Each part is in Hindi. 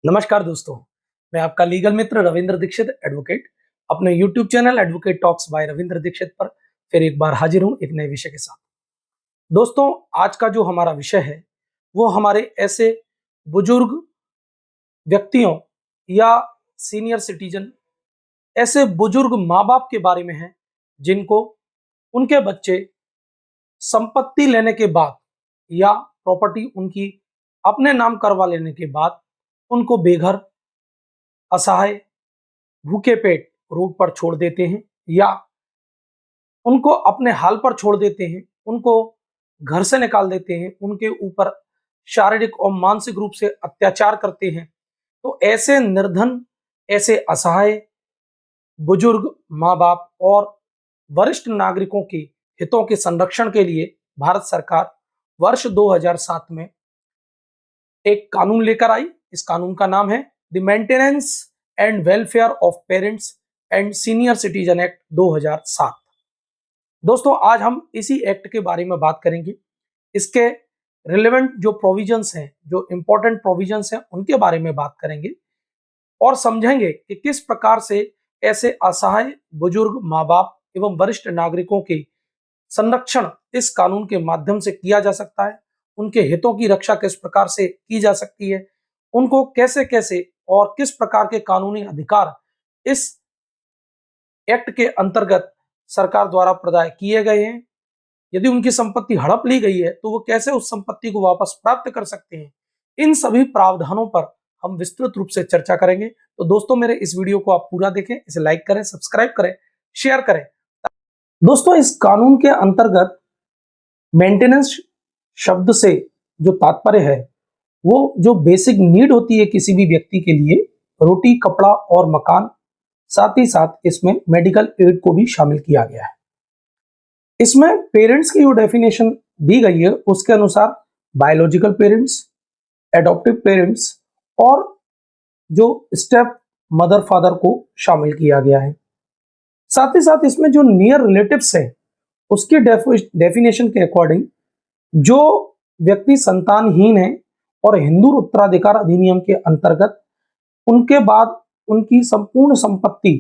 नमस्कार दोस्तों, मैं आपका लीगल मित्र रविंद्र दीक्षित एडवोकेट अपने YouTube channel advocate talks by Ravindra Dixit पर फिर एक बार हाजिर हूं एक नए विषय के साथ। दोस्तों, आज का जो हमारा विषय है वो हमारे ऐसे बुजुर्ग व्यक्तियों या सीनियर सिटीजन, ऐसे बुजुर्ग माँ बाप के बारे में है जिनको उनके बच्चे संपत्ति लेने के बाद या प्रॉपर्टी उनकी अपने नाम करवा लेने के बाद उनको बेघर, असहाय, भूखे पेट रोड पर छोड़ देते हैं या उनको अपने हाल पर छोड़ देते हैं, उनको घर से निकाल देते हैं, उनके ऊपर शारीरिक और मानसिक रूप से अत्याचार करते हैं। तो ऐसे निर्धन, ऐसे असहाय बुजुर्ग माँ बाप और वरिष्ठ नागरिकों के हितों के संरक्षण के लिए भारत सरकार वर्ष 2007 में एक कानून लेकर आई। इस कानून का नाम है the maintenance and welfare of parents and senior citizen act 2007। दोस्तों, आज हम इसी एक्ट के बारे में बात करेंगे। इसके रिलेवेंट जो प्रोविजंस हैं, जो इंपॉर्टेंट प्रोविजंस हैं, उनके बारे में बात करेंगे और समझेंगे कि किस प्रकार से ऐसे असहाय बुजुर्ग माँ बाप एवं वरिष्ठ नागरिकों के संरक्षण इस कानून के माध्यम से किया जा सकता है, उनके हितों की रक्षा किस प्रकार से की जा सकती है, उनको कैसे कैसे और किस प्रकार के कानूनी अधिकार इस एक्ट के अंतर्गत सरकार द्वारा प्रदान किए गए हैं। यदि उनकी संपत्ति हड़प ली गई है तो वो कैसे उस संपत्ति को वापस प्राप्त कर सकते हैं। इन सभी प्रावधानों पर हम विस्तृत रूप से चर्चा करेंगे। तो दोस्तों, मेरे इस वीडियो को आप पूरा देखें, इसे लाइक करें, सब्सक्राइब करें, शेयर करें। दोस्तों, इस कानून के अंतर्गत मेंटेनेंस शब्द से जो तात्पर्य है वो जो बेसिक नीड होती है किसी भी व्यक्ति के लिए, रोटी, कपड़ा और मकान, साथ ही साथ इसमें मेडिकल एड को भी शामिल किया गया है। इसमें पेरेंट्स की जो डेफिनेशन दी गई है उसके अनुसार बायोलॉजिकल पेरेंट्स, एडॉप्टिव पेरेंट्स और जो स्टेप मदर फादर को शामिल किया गया है। साथ ही साथ इसमें जो नियर रिलेटिव्स है उसकी डेफिनेशन के अकॉर्डिंग जो व्यक्ति संतानहीन है और हिंदू उत्तराधिकार अधिनियम के अंतर्गत उनके बाद उनकी संपूर्ण संपत्ति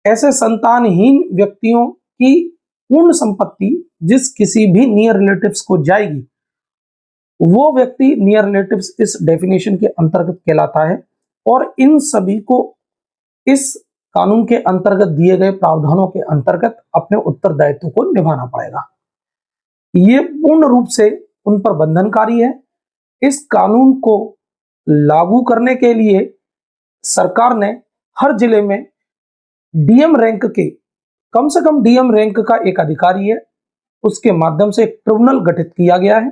ऐसे संतानहीन व्यक्तियों की पूर्ण संपत्ति जिस किसी भी नियर रिलेटिव्स को जाएगी, वो व्यक्ति नियर रिलेटिव्स इस डेफिनेशन के अंतर्गत कहलाता है और इन सभी को इस कानून के अंतर्गत दिए गए प्रावधानों के अंतर्गत अपने उत्तरदायित्व को निभाना पड़ेगा। ये पूर्ण रूप से उन पर बंधनकारी है। इस कानून को लागू करने के लिए सरकार ने हर जिले में डीएम रैंक के कम से कम डीएम रैंक का एक अधिकारी है, उसके माध्यम से एक ट्रिब्यूनल गठित किया गया है।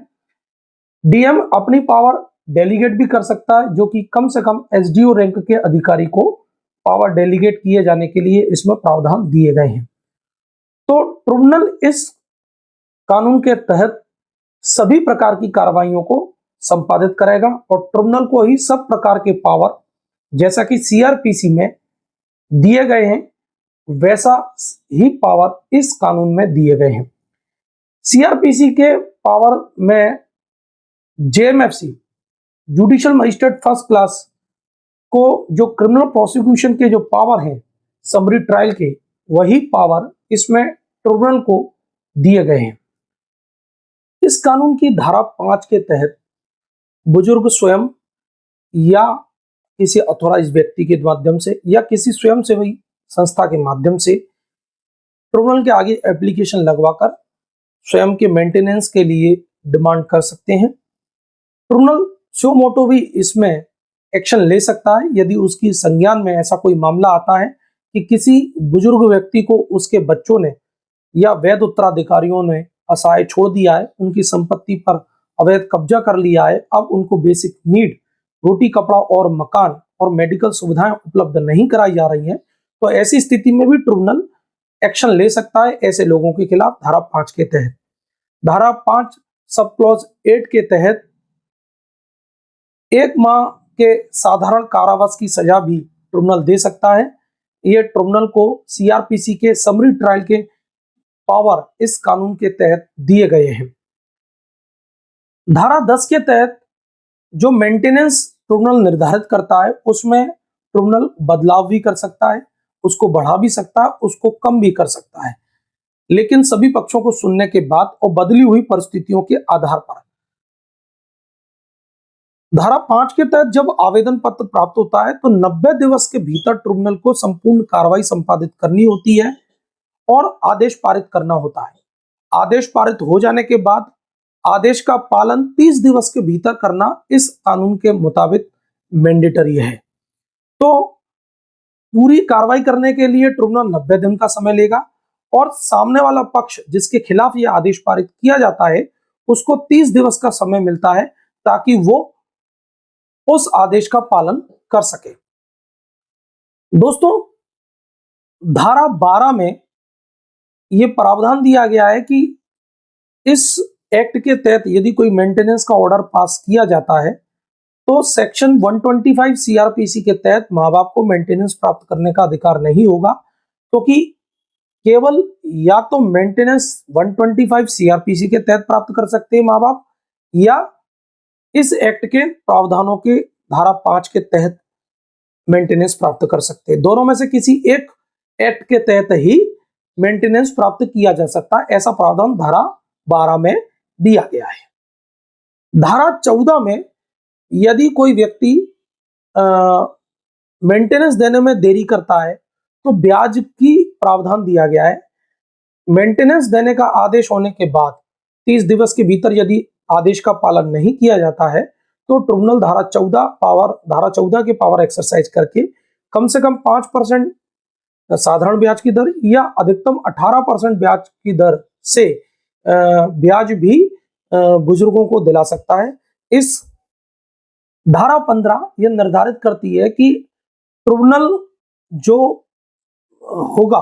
डीएम अपनी पावर डेलीगेट भी कर सकता है, जो कि कम से कम एसडीओ रैंक के अधिकारी को पावर डेलीगेट किए जाने के लिए इसमें प्रावधान दिए गए हैं। तो ट्रिब्यूनल इस कानून के तहत सभी प्रकार की कार्रवाइयों को संपादित करेगा और ट्रिब्यूनल को ही सब प्रकार के पावर, जैसा कि सीआरपीसी में दिए गए हैं, वैसा ही पावर इस कानून में दिए गए हैं। सीआरपीसी के पावर में JMFC, judicial magistrate first class को जो क्रिमिनल प्रोसिक्यूशन के जो पावर हैं समरी ट्रायल के, वही पावर इसमें ट्रिब्यूनल को दिए गए हैं। इस कानून की धारा 5 के तहत बुजुर्ग स्वयं या किसी ऑथोराइज व्यक्ति के माध्यम से या किसी स्वयंसेवी संस्था के माध्यम से ट्रिब्यूनल के आगे एप्लीकेशन लगवाकर स्वयं के मेंटेनेंस के लिए डिमांड कर सकते हैं। ट्रिब्यूनल सो मोटो भी इसमें एक्शन ले सकता है यदि उसकी संज्ञान में ऐसा कोई मामला आता है कि किसी बुजुर्ग व्यक्ति को उसके बच्चों ने या वैध उत्तराधिकारियों ने असहाय छोड़ दिया है, उनकी संपत्ति पर अवैध कब्जा कर लिया है, अब उनको बेसिक नीड रोटी, कपड़ा और मकान और मेडिकल सुविधाएं उपलब्ध नहीं कराई जा रही हैं, तो ऐसी स्थिति में भी ट्रिब्यूनल एक्शन ले सकता है ऐसे लोगों के खिलाफ धारा 5 के तहत। धारा 5 सब क्लॉज 8 के तहत 1 माह के साधारण कारावास की सजा भी ट्रिब्यूनल दे सकता है। यह ट्रिब्यूनल को सीआरपीसी के समरी ट्रायल के पावर इस कानून के तहत दिए गए हैं। धारा 10 के तहत जो मेंटेनेंस ट्रिब्यूनल निर्धारित करता है उसमें ट्रिब्यूनल बदलाव भी कर सकता है, उसको बढ़ा भी सकता है, उसको कम भी कर सकता है, लेकिन सभी पक्षों को सुनने के बाद और बदली हुई परिस्थितियों के आधार पर। धारा 5 के तहत जब आवेदन पत्र प्राप्त होता है तो 90 दिवस के भीतर ट्रिब्यूनल को संपूर्ण कार्रवाई संपादित करनी होती है और आदेश पारित करना होता है। आदेश पारित हो जाने के बाद आदेश का पालन 30 दिवस के भीतर करना इस कानून के मुताबिक मैंडेटरी है। तो पूरी कार्रवाई करने के लिए ट्रिब्यूनल 90 दिन का समय लेगा और सामने वाला पक्ष जिसके खिलाफ यह आदेश पारित किया जाता है उसको 30 दिवस का समय मिलता है ताकि वो उस आदेश का पालन कर सके। दोस्तों, धारा 12 में यह प्रावधान दिया गया है कि इस एक्ट के तहत यदि कोई मेंटेनेंस का ऑर्डर पास किया जाता है तो सेक्शन 125 सीआरपीसी के तहत माँ बाप को मेंटेनेंस प्राप्त करने का अधिकार नहीं होगा, क्योंकि केवल या तो मेंटेनेंस 125 सीआरपीसी के तहत प्राप्त कर सकते हैं माँ बाप, या इस एक्ट के प्रावधानों के धारा 5 के तहत मेंटेनेंस प्राप्त कर सकते हैं। दोनों में से किसी एक एक्ट के तहत ही मेंटेनेंस प्राप्त किया जा सकता है, ऐसा प्रावधान धारा 12 में दिया गया है। धारा 14 में यदि कोई व्यक्ति मेंटेनेंस देने में देरी करता है तो ब्याज की प्रावधान दिया गया है। मेंटेनेंस देने का आदेश होने के बाद 30 दिवस के भीतर यदि आदेश का पालन नहीं किया जाता है तो ट्रिब्यूनल धारा 14 के पावर एक्सरसाइज करके कम से कम 5% साधारण ब्याज की दर या अधिकतम 18% ब्याज की दर से ब्याज भी बुजुर्गों को दिला सकता है। इस धारा 15 यह निर्धारित करती है कि ट्रिब्यूनल जो होगा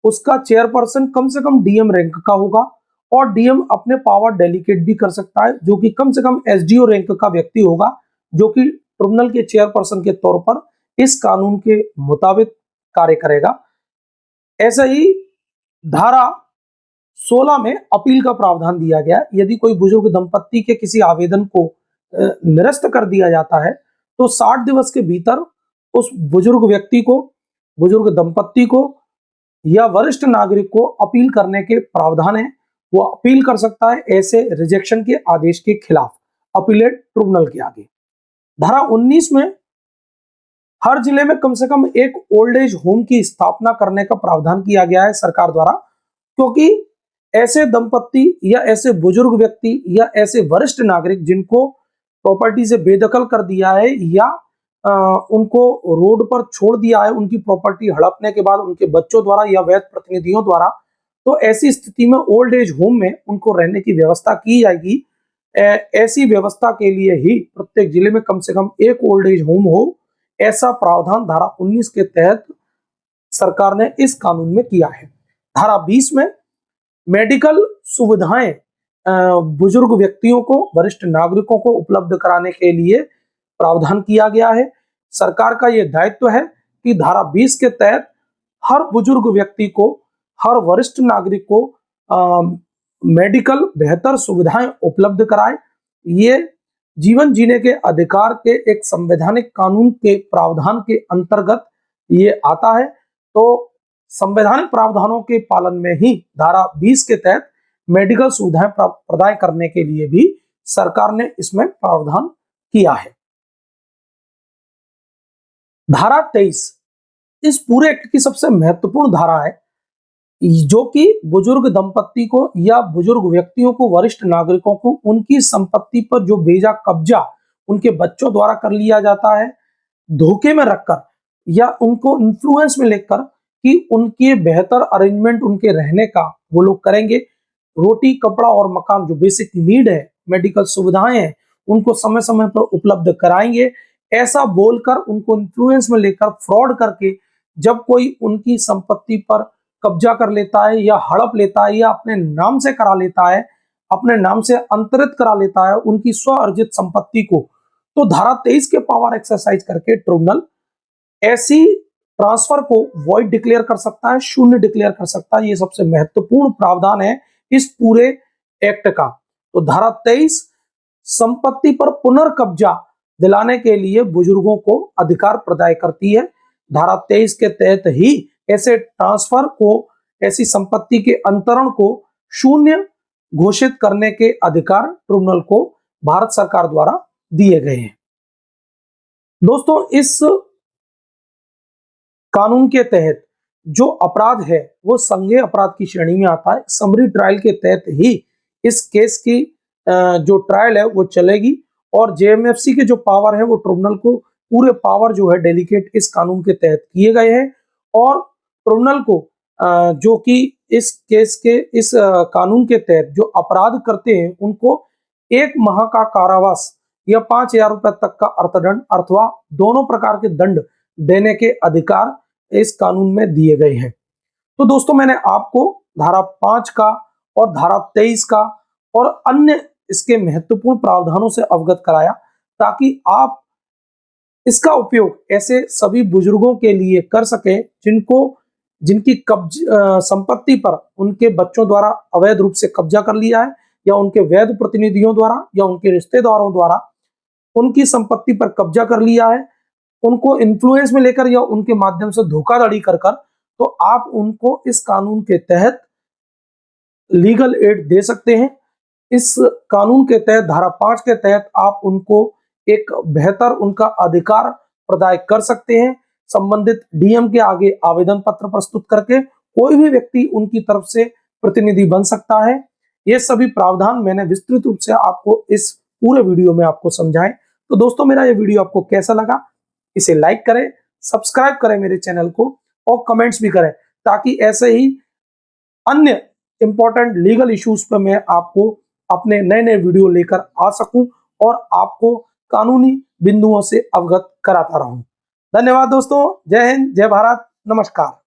उसका चेयरपर्सन कम से कम डीएम रैंक का होगा और डीएम अपने पावर डेलीकेट भी कर सकता है, जो कि कम से कम एसडीओ रैंक का व्यक्ति होगा, जो कि ट्रिब्यूनल के चेयरपर्सन के तौर पर इस कानून के मुताबिक कार्य करेगा। ऐसा ही धारा 16 में अपील का प्रावधान दिया गया। यदि कोई बुजुर्ग दंपत्ति के किसी आवेदन को निरस्त कर दिया जाता है तो 60 दिवस के भीतर उस बुजुर्ग व्यक्ति को, बुजुर्ग दंपत्ति को या वरिष्ठ नागरिक को अपील करने के प्रावधान है। वो अपील कर सकता है ऐसे रिजेक्शन के आदेश के खिलाफ अपीलेट ट्रिब्यूनल के आगे। धारा 19 में हर जिले में कम से कम एक ओल्ड एज होम की स्थापना करने का प्रावधान किया गया है सरकार द्वारा, क्योंकि ऐसे दंपत्ति या ऐसे बुजुर्ग व्यक्ति या ऐसे वरिष्ठ नागरिक जिनको प्रॉपर्टी से बेदखल कर दिया है या उनको रोड पर छोड़ दिया है उनकी प्रॉपर्टी हड़पने के बाद उनके बच्चों द्वारा या वैध प्रतिनिधियों द्वारा, तो ऐसी स्थिति में ओल्ड एज होम में उनको रहने की व्यवस्था की जाएगी। ऐसी व्यवस्था के लिए ही प्रत्येक जिले में कम से कम एक ओल्ड एज होम हो, ऐसा प्रावधान धारा 19 के तहत सरकार ने इस कानून में किया है। धारा 20 में मेडिकल सुविधाएं बुजुर्ग व्यक्तियों को, वरिष्ठ नागरिकों को उपलब्ध कराने के लिए प्रावधान किया गया है। सरकार का यह दायित्व है कि धारा 20 के तहत हर बुजुर्ग व्यक्ति को, हर वरिष्ठ नागरिक को मेडिकल बेहतर सुविधाएं उपलब्ध कराए। ये जीवन जीने के अधिकार के एक संवैधानिक कानून के प्रावधान के अंतर्गत ये आता है। तो संवैधानिक प्रावधानों के पालन में ही धारा 20 के तहत मेडिकल सुविधाएं प्रदान करने के लिए भी सरकार ने इसमें प्रावधान किया है। धारा 23 इस पूरे एक्ट की सबसे महत्वपूर्ण धारा है, जो कि बुजुर्ग दंपत्ति को या बुजुर्ग व्यक्तियों को, वरिष्ठ नागरिकों को उनकी संपत्ति पर जो बेजा कब्जा उनके बच्चों द्वारा कर लिया जाता है, धोखे में रखकर या उनको इन्फ्लुएंस में लेकर कि उनके बेहतर अरेंजमेंट उनके रहने का वो लोग करेंगे, रोटी कपड़ा और मकान जो बेसिक नीड है, मेडिकल सुविधाएं हैं, उनको समय समय पर उपलब्ध कराएंगे, ऐसा बोलकर उनको इन्फ्लुएंस में लेकर फ्रॉड करके जब कोई उनकी संपत्ति पर कब्जा कर लेता है या हड़प लेता है या अपने नाम से करा लेता है, अपने नाम से अंतरित करा लेता है उनकी स्व अर्जित संपत्ति को, तो धारा 23 के पावर एक्सरसाइज करके ट्रिब्यूनल ऐसी ट्रांसफर को वॉइड डिक्लेयर कर सकता है, शून्य डिक्लेयर कर सकता है। ये सबसे महत्वपूर्ण प्रावधान है इस पूरे एक्ट का। तो धारा 23 संपत्ति पर पुनर्कब्जा दिलाने के लिए बुजुर्गों को अधिकार प्रदान करती है। धारा 23 के तहत ही ऐसे ट्रांसफर को, ऐसी संपत्ति के अंतरण को शून्य घोषित करने के अधिकार ट्रिब्यूनल को भारत सरकार द्वारा दिए गए हैं। दोस्तों, इस कानून के तहत जो अपराध है वो संज्ञेय अपराध की श्रेणी में आता है। समरी ट्रायल के तहत ही इस केस की जो ट्रायल है वो चलेगी और जेएमएफसी के जो पावर है वो ट्रिब्यूनल को पूरे पावर जो है डेलीगेट इस कानून के तहत किए गए हैं और ट्रिब्यूनल को जो कि इस केस के इस कानून के तहत जो अपराध करते हैं उनको 1 माह का कारावास या 5,000 रुपए तक का अर्थदंड अथवा दोनों प्रकार के दंड देने के अधिकार इस कानून में दिए गए हैं। तो दोस्तों, मैंने आपको धारा 5 का और धारा 23 का और अन्य इसके महत्वपूर्ण प्रावधानों से अवगत कराया ताकि आप इसका उपयोग ऐसे सभी बुजुर्गों के लिए कर सके जिनकी संपत्ति पर उनके बच्चों द्वारा अवैध रूप से कब्जा कर लिया है या उनके वैध प्रतिनिधियों द्वारा या उनके रिश्तेदारों द्वारा उनकी संपत्ति पर कब्जा कर लिया है, उनको इन्फ्लुएंस में लेकर या उनके माध्यम से धोखाधड़ी कर तो आप उनको इस कानून के तहत लीगल एड दे सकते हैं। इस कानून के तहत धारा 5 के तहत आप उनको एक बेहतर उनका अधिकार प्रदान कर सकते हैं। संबंधित डीएम के आगे आवेदन पत्र प्रस्तुत करके कोई भी व्यक्ति उनकी तरफ से प्रतिनिधि बन सकता है। ये सभी प्रावधान मैंने विस्तृत रूप से आपको इस पूरे वीडियो में आपको समझाए। तो दोस्तों, मेरा ये वीडियो आपको कैसा लगा, इसे लाइक करें, सब्सक्राइब करें मेरे चैनल को और कमेंट्स भी करें ताकि ऐसे ही अन्य इंपॉर्टेंट लीगल इश्यूज पर मैं आपको अपने नए नए वीडियो लेकर आ सकूं और आपको कानूनी बिंदुओं से अवगत कराता रहूं। धन्यवाद दोस्तों। जय हिंद, जय भारत, नमस्कार।